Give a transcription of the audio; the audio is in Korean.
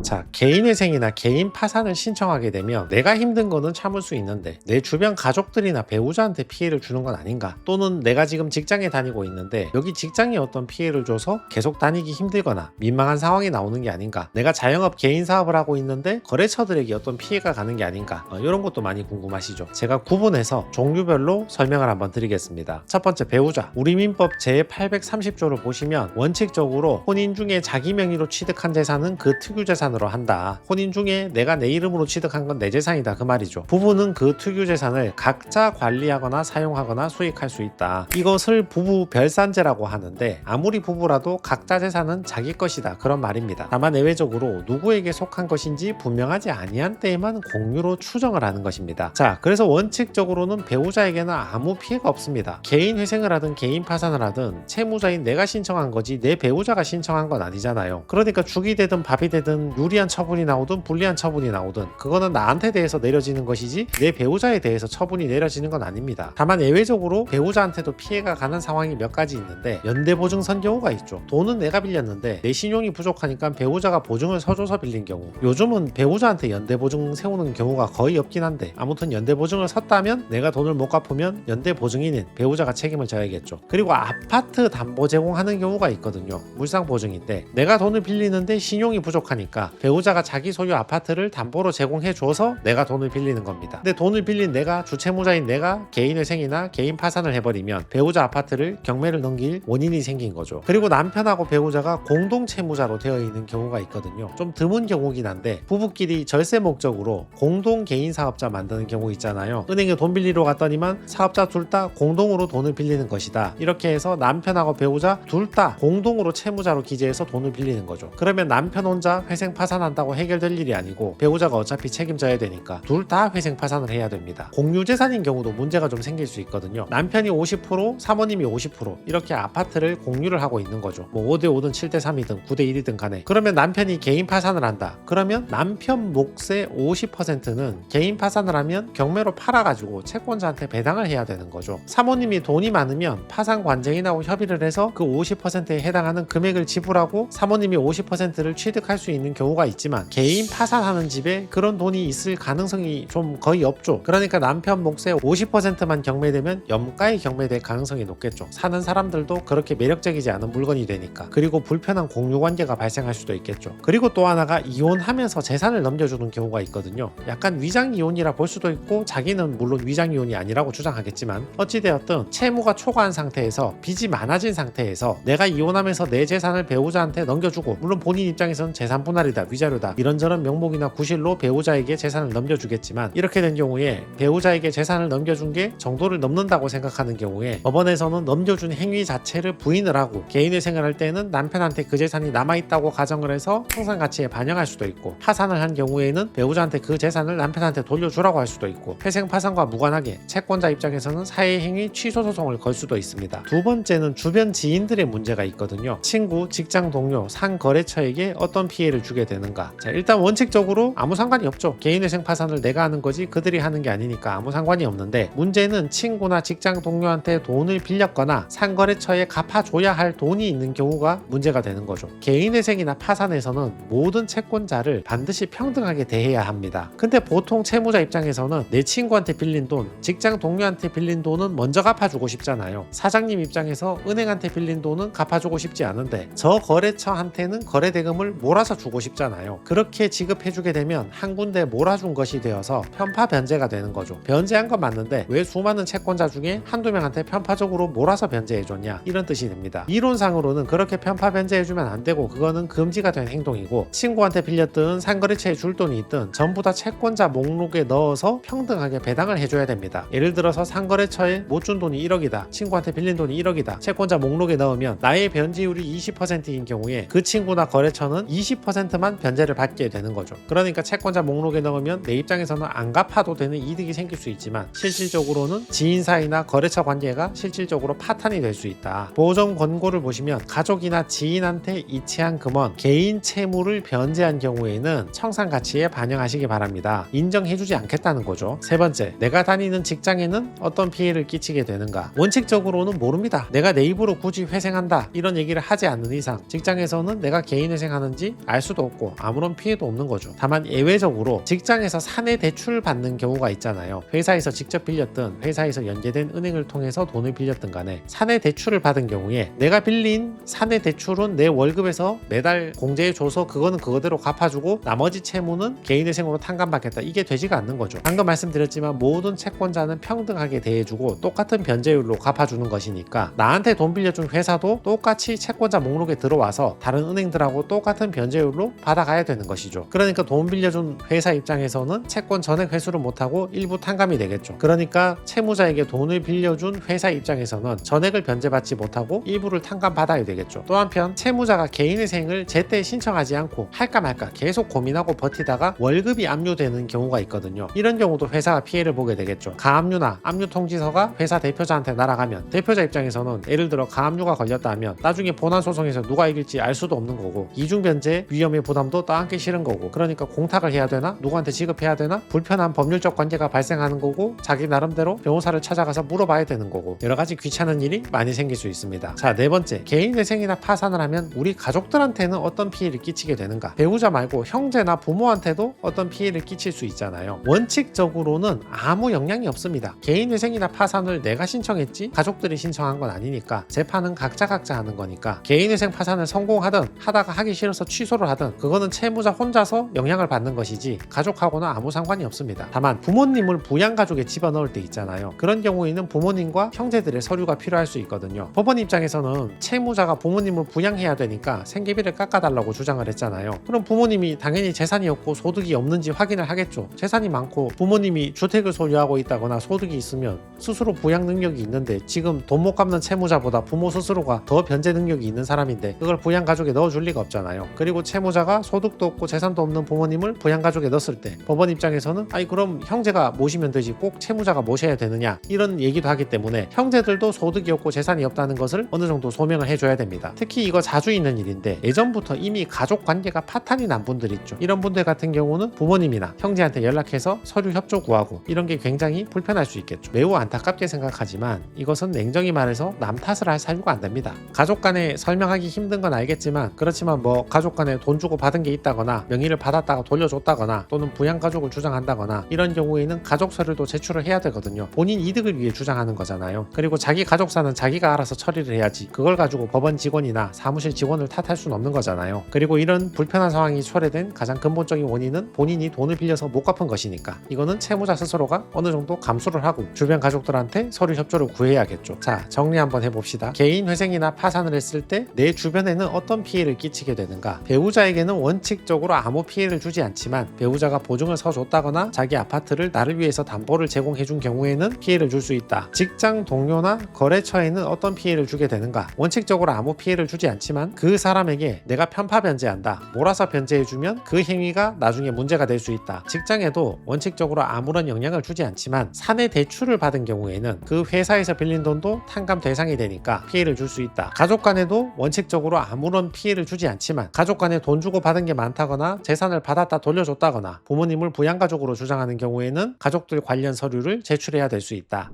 자, 개인회생이나 개인 파산을 신청하게 되면 내가 힘든 거는 참을 수 있는데 내 주변 가족들이나 배우자한테 피해를 주는 건 아닌가? 또는 내가 지금 직장에 다니고 있는데 여기 직장이 어떤 피해를 줘서 계속 다니기 힘들거나 민망한 상황이 나오는 게 아닌가? 내가 자영업 개인 사업을 하고 있는데 거래처들에게 어떤 피해가 가는 게 아닌가? 이런 것도 많이 궁금하시죠? 제가 구분해서 종류별로 설명을 한번 드리겠습니다. 첫 번째, 배우자. 우리 민법 제830조를 보시면 원칙적으로 혼인 중에 자기 명의로 취득한 재산은 그 특유재산으로 한다. 혼인 중에 내가 내 이름으로 취득한 건 내 재산이다, 그 말이죠. 부부는 그 특유재산을 각자 관리하거나 사용하거나 수익할 수 있다. 이것을 부부 별산제라고 하는데 아무리 부부라도 각자 재산은 자기 것이다, 그런 말입니다. 다만 예외적으로 누구에게 속한 것인지 분명하지 아니한 때에만 공유로 추정을 하는 것입니다. 자, 그래서 원칙적으로는 배우자에게는 아무 피해가 없습니다. 개인 회생을 하든 개인 파산을 하든 채무자인 내가 신청한 거지 내 배우자가 신청한 건 아니잖아요. 그러니까 죽이 되든 밥이 되든 유리한 처분이 나오든 불리한 처분이 나오든 그거는 나한테 대해서 내려지는 것이지 내 배우자에 대해서 처분이 내려지는 건 아닙니다. 다만 예외적으로 배우자한테도 피해가 가는 상황이 몇 가지 있는데 연대보증선 경우가 있죠. 돈은 내가 빌렸는데 내 신용이 부족하니까 배우자가 보증을 서줘서 빌린 경우. 요즘은 배우자한테 연대보증 세우는 경우가 거의 없긴 한데 아무튼 연대보증을 섰다면 내가 돈을 못 갚으면 연대보증인인 배우자가 책임을 져야겠죠. 그리고 아파트 담보 제공하는 경우가 있거든요. 물상보증인데 내가 돈을 빌리는데 신용이 부족하니까 배우자가 자기 소유 아파트를 담보로 제공해줘서 내가 돈을 빌리는 겁니다. 근데 돈을 빌린 내가, 주채무자인 내가 개인회생이나 개인 파산을 해버리면 배우자 아파트를 경매를 넘길 원인이 생긴 거죠. 그리고 남편하고 배우자가 공동채무자로 되어 있는 경우가 있거든요. 좀 드문 경우긴 한데 부부끼리 절세 목적으로 공동 개인 사업자 만드는 경우 있잖아요. 은행에 돈 빌리러 갔더니만 사업자 둘 다 공동으로 돈을 빌리는 것이다. 이렇게 해서 남편하고 배우자 둘 다 공동으로 채무자로 기재해서 돈을 빌리는 거죠. 그러면 남편 혼자 회생 파산한다고 해결될 일이 아니고 배우자가 어차피 책임져야 되니까 둘 다 회생 파산을 해야 됩니다. 공유재산인 경우도 문제가 좀 생길 수 있거든요. 남편이 50%, 사모님이 50% 이렇게 아파트를 공유를 하고 있는 거죠. 뭐 5대5든 7대3이든 9대1이든 간에. 그러면 남편이 개인 파산을 한다. 그러면 남편 몫의 50%는 개인 파산을 하면 경매로 팔아가지고 채권자한테 배당을 해야 되는 거죠. 사모님이 돈이 많으면 파산 관쟁인하고 협의를 해서 그 50%에 해당하는 금액을 지불하고 사모님이 50%를 취득할 수 있는 경우가 있지만 개인 파산하는 집에 그런 돈이 있을 가능성이 좀 거의 없죠. 그러니까 남편 몫의 50%만 경매되면 염가에 경매될 가능성이 높겠죠. 사는 사람들도 그렇게 매력적이지 않은 물건이 되니까. 그리고 불편한 공유 관계가 발생할 수도 있겠죠. 그리고 또 하나가 이혼하면서 재산을 넘겨주는 경우가 있거든요. 약간 위장 이혼이라 볼 수도 있고 자기는 물론 위장 이혼이 아니라고 주장하겠지만 어찌되었든 채무가 초과한 상태에서 빚이 많아진 상태에서 내가 이혼하면서 내 재산을 배우자한테 넘겨주고 물론 본인 입장에서는 재산 분할이다, 위자료다 이런저런 명목이나 구실로 배우자에게 재산을 넘겨주겠지만 이렇게 된 경우에 배우자에게 재산을 넘겨준 게 정도를 넘는다고 생각하는 경우에 법원에서는 넘겨준 행위 자체를 부인을 하고 개인회생을 할 때는 남편한테 그 재산이 남아있다고 가정을 해서 청산가치에 반영할 수도 있고 파산을 한 경우에는 배우자한테 그 재산을 남편한테 돌려주라고 할 수도 있고 회생 파산과 무관하게 채권자 입장에서는 사회행위 취소 소송을 걸 수도 있습니다. 두 번째는 주변 지인들의 문제가 있거든요. 친구, 직장 동료, 상거래처에게 어떤 피해를 주게 되는가. 자, 일단 원칙적으로 아무 상관이 없죠. 개인회생 파산을 내가 하는 거지 그들이 하는 게 아니니까 아무 상관이 없는데 문제는 친구나 직장 동료한테 돈을 빌렸거나 상거래처에 갚아줘야 할 돈이 있는 경우가 문제가 되는 거죠. 개인회생이나 파산에서는 모든 채권자를 반드시 평등하게 대해야 합니다. 근데 보통 채무자 입장에서는 내 친구한테 빌린 돈, 직장 동료한테 빌린 돈은 먼저 갚아주고 싶잖아요. 사장님 입장에서 은행한테 빌린 돈은 갚아주고 싶지 않은데 저 거래처한테는 거래대금을 몰아서 주고 싶잖아요. 그렇게 지급해주게 되면 한 군데 몰아준 것이 되어서 편파 변제가 되는 거죠. 변제한 건 맞는데 왜 수많은 채권자 중에 한두 명한테 편파적으로 몰아서 변제해줬냐 이런 뜻이 됩니다. 이론상으로는 그렇게 편파 변제해주면 안 되고 그거는 금지가 된 행동이고 친구한테 빌렸든 상거래처에 줄 돈이 있든 전부 다 채권자 목록에 넣어서 평등하게 배당을 해줘야 됩니다. 예를 들어서 상거래처에 못 준 돈이 1억이다. 친구한테 빌린 돈이 1억이다. 채권자 목록에 넣으면 나의 변제율이 20%인 경우에 그 친구나 거래처는 20%만 변제를 받게 되는 거죠. 그러니까 채권자 목록에 넣으면 내 입장에서는 안 갚아도 되는 이득이 생길 수 있지만 실질적으로는 지인 사이나 거래처 관계가 실질적으로 파탄이 될 수 있다. 보정 권고를 보시면 가족이나 지인한테 이체한 금원, 개인 채무를 변제한 경우에는 청산 가치에 반영하시기 바랍니다. 인정해주지 않겠다는 거죠. 세 번째, 내가 다니는 직장에는 어떤 피해를 끼치게 되는가? 원칙적으로는 모릅니다. 내가 내 입으로 굳이 회생한다 이런 얘기를 하지 않는 이상 직장에서는 내가 개인 회생하는지 알 수도 없고 없고 아무런 피해도 없는 거죠. 다만 예외적으로 직장에서 사내 대출 받는 경우가 있잖아요. 회사에서 직접 빌렸든 회사에서 연계된 은행을 통해서 돈을 빌렸든 간에 사내 대출을 받은 경우에 내가 빌린 사내 대출은 내 월급에서 매달 공제해줘서 그거는 그거대로 갚아주고 나머지 채무는 개인회생으로 탕감받겠다. 이게 되지가 않는 거죠. 방금 말씀드렸지만 모든 채권자는 평등하게 대해주고 똑같은 변제율로 갚아주는 것이니까 나한테 돈 빌려준 회사도 똑같이 채권자 목록에 들어와서 다른 은행들하고 똑같은 변제율로 받아가야 되는 것이죠. 그러니까 돈 빌려준 회사 입장에서는 채권 전액 회수를 못하고 일부 탕감이 되겠죠. 그러니까 채무자에게 돈을 빌려준 회사 입장에서는 전액을 변제받지 못하고 일부를 탕감받아야 되겠죠. 또 한편 채무자가 개인회생을 제때 신청하지 않고 할까 말까 계속 고민하고 버티다가 월급이 압류되는 경우가 있거든요. 이런 경우도 회사가 피해를 보게 되겠죠. 가압류나 압류 통지서가 회사 대표자한테 날아가면 대표자 입장에서는 예를 들어 가압류가 걸렸다 하면 나중에 본안 소송에서 누가 이길지 알 수도 없는 거고 이중변제 위험의 부담도 떠안기 싫은 거고 그러니까 공탁을 해야 되나 누구한테 지급해야 되나 불편한 법률적 관계가 발생하는 거고 자기 나름대로 변호사를 찾아가서 물어봐야 되는 거고 여러 가지 귀찮은 일이 많이 생길 수 있습니다. 자, 네 번째, 개인회생이나 파산을 하면 우리 가족들한테는 어떤 피해를 끼치게 되는가? 배우자 말고 형제나 부모한테도 어떤 피해를 끼칠 수 있잖아요. 원칙적으로는 아무 영향이 없습니다. 개인회생이나 파산을 내가 신청했지 가족들이 신청한 건 아니니까 재판은 각자 하는 거니까 개인회생 파산을 성공하든 하다가 하기 싫어서 취소를 하든 그거는 채무자 혼자서 영향을 받는 것이지 가족하고는 아무 상관이 없습니다. 다만 부모님을 부양가족에 집어넣을 때 있잖아요. 그런 경우에는 부모님과 형제들의 서류가 필요할 수 있거든요. 법원 입장에서는 채무자가 부모님을 부양해야 되니까 생계비를 깎아달라고 주장을 했잖아요. 그럼 부모님이 당연히 재산이 없고 소득이 없는지 확인을 하겠죠. 재산이 많고 부모님이 주택을 소유하고 있다거나 소득이 있으면 스스로 부양 능력이 있는데 지금 돈 못 갚는 채무자보다 부모 스스로가 더 변제 능력이 있는 사람인데 그걸 부양가족에 넣어줄 리가 없잖아요. 그리고 채무자가 소득도 없고 재산도 없는 부모님을 부양가족에 넣었을 때 법원 입장에서는 아니 그럼 형제가 모시면 되지 꼭 채무자가 모셔야 되느냐 이런 얘기도 하기 때문에 형제들도 소득이 없고 재산이 없다는 것을 어느 정도 소명을 해줘야 됩니다. 특히 이거 자주 있는 일인데 예전부터 이미 가족 관계가 파탄이 난 분들 있죠. 이런 분들 같은 경우는 부모님이나 형제한테 연락해서 서류 협조 구하고 이런 게 굉장히 불편할 수 있겠죠. 매우 안타깝게 생각하지만 이것은 냉정히 말해서 남 탓을 할 사유가 안 됩니다. 가족 간에 설명하기 힘든 건 알겠지만 그렇지만 뭐 가족 간에 돈 주고 받은 게 있다거나 명의를 받았다가 돌려줬다거나 또는 부양가족을 주장한다거나 이런 경우에는 가족 서류도 제출을 해야 되거든요. 본인 이득을 위해 주장하는 거잖아요. 그리고 자기 가족사는 자기가 알아서 처리를 해야지 그걸 가지고 법원 직원이나 사무실 직원을 탓할 수는 없는 거잖아요. 그리고 이런 불편한 상황이 초래된 가장 근본적인 원인은 본인이 돈을 빌려서 못 갚은 것이니까 이거는 채무자 스스로가 어느 정도 감수를 하고 주변 가족들한테 서류 협조를 구해야겠죠. 자, 정리 한번 해봅시다. 개인 회생이나 파산을 했을 때 내 주변에는 어떤 피해를 끼치게 되는가? 배우자에게는 원칙적으로 아무 피해를 주지 않지만 배우자가 보증을 서줬다거나 자기 아파트를 나를 위해서 담보를 제공해준 경우에는 피해를 줄 수 있다. 직장 동료나 거래처에는 어떤 피해를 주게 되는가? 원칙적으로 아무 피해를 주지 않지만 그 사람에게 내가 편파 변제한다. 몰아서 변제해주면 그 행위가 나중에 문제가 될 수 있다. 직장에도 원칙적으로 아무런 영향을 주지 않지만 사내 대출을 받은 경우에는 그 회사에서 빌린 돈도 탕감 대상이 되니까 피해를 줄 수 있다. 가족 간에도 원칙적으로 아무런 피해를 주지 않지만 가족 간에 돈 주고 받은 게 많다거나 재산을 받았다 돌려줬다거나 부모님을 부양가족으로 주장하는 경우에는 가족들 관련 서류를 제출해야 될 수 있다.